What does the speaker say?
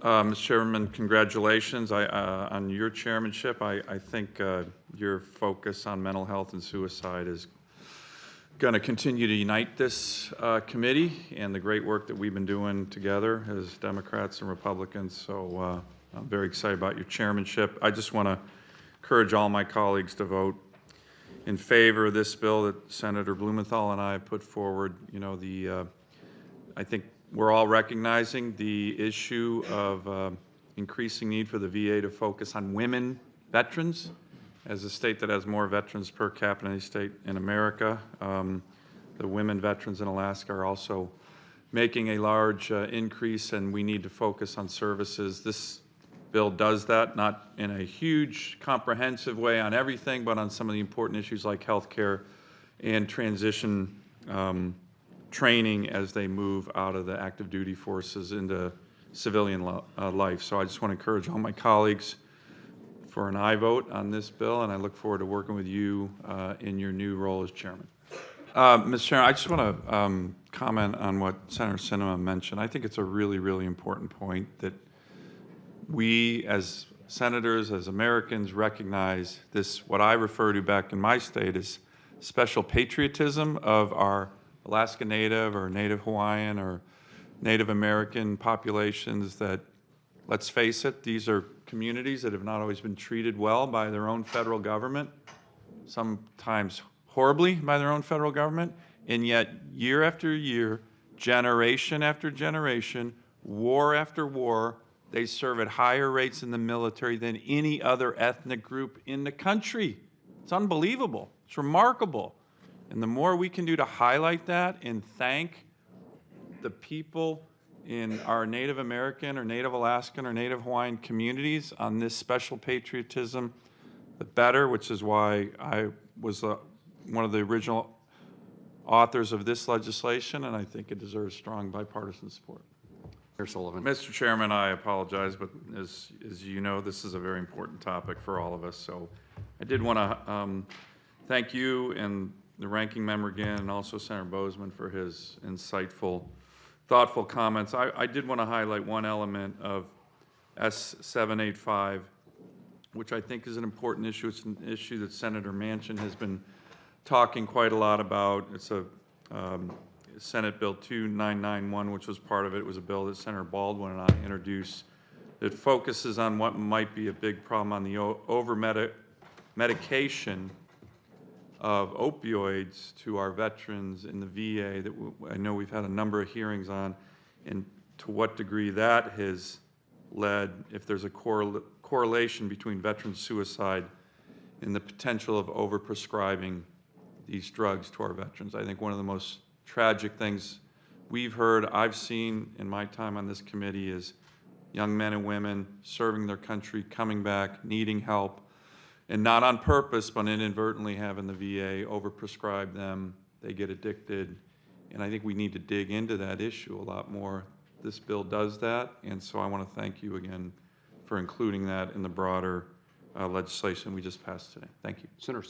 Mr. Chairman, congratulations on your chairmanship. I think your focus on mental health and suicide is going to continue to unite this committee and the great work that we've been doing together as Democrats and Republicans. So I'm very excited about your chairmanship. I just want to encourage all my colleagues to vote in favor of this bill that Senator Blumenthal and I put forward. You know, I think we're all recognizing the issue of increasing need for the VA to focus on women veterans. As a state that has more veterans per capita than any state in America, the women veterans in Alaska are also making a large increase, and we need to focus on services. This bill does that, not in a huge, comprehensive way on everything, but on some of the important issues like health care and transition training as they move out of the active duty forces into civilian life. So I just want to encourage all my colleagues for an aye vote on this bill, and I look forward to working with you in your new role as chairman. Mr. Chairman, I just want to comment on what Senator Sinema mentioned. I think it's a really, really important point that we as senators, as Americans, recognize this, what I refer to back in my state as special patriotism of our Alaska Native or Native Hawaiian or Native American populations that, let's face it, these are communities that have not always been treated well by their own federal government, sometimes horribly by their own federal government, and yet year after year, generation after generation, war after war, they serve at higher rates in the military than any other ethnic group in the country. It's unbelievable. It's remarkable. And the more we can do to highlight that and thank the people in our Native American or Native Alaskan or Native Hawaiian communities on this special patriotism, the better, which is why I was one of the original authors of this legislation, and I think it deserves strong bipartisan support. Mr. Sullivan. Mr. Chairman, I apologize, but as you know, this is a very important topic for all of us. So I did want to thank you and the ranking member again, and also Senator Bozeman for his insightful, thoughtful comments. I did want to highlight one element of S785, which I think is an important issue. It's an issue that Senator Manchin has been talking quite a lot about. It's a Senate Bill 2991, which was part of it. It was a bill that Senator Baldwin and I introduced that focuses on what might be a big problem on the over-medication of opioids to our veterans in the VA that I know we've had a number of hearings on, and to what degree that has led, if there's a correlation between veteran suicide and the potential of overprescribing these drugs to our veterans. I think one of the most tragic things we've heard, I've seen in my time on this committee is young men and women serving their country, coming back, needing help, and not on purpose, but inadvertently having the VA overprescribe them. They get addicted, and I think we need to dig into that issue a lot more. This bill does that, and so I want to thank you again for including that in the broader legislation we just passed today. Thank you. Senator Sullivan.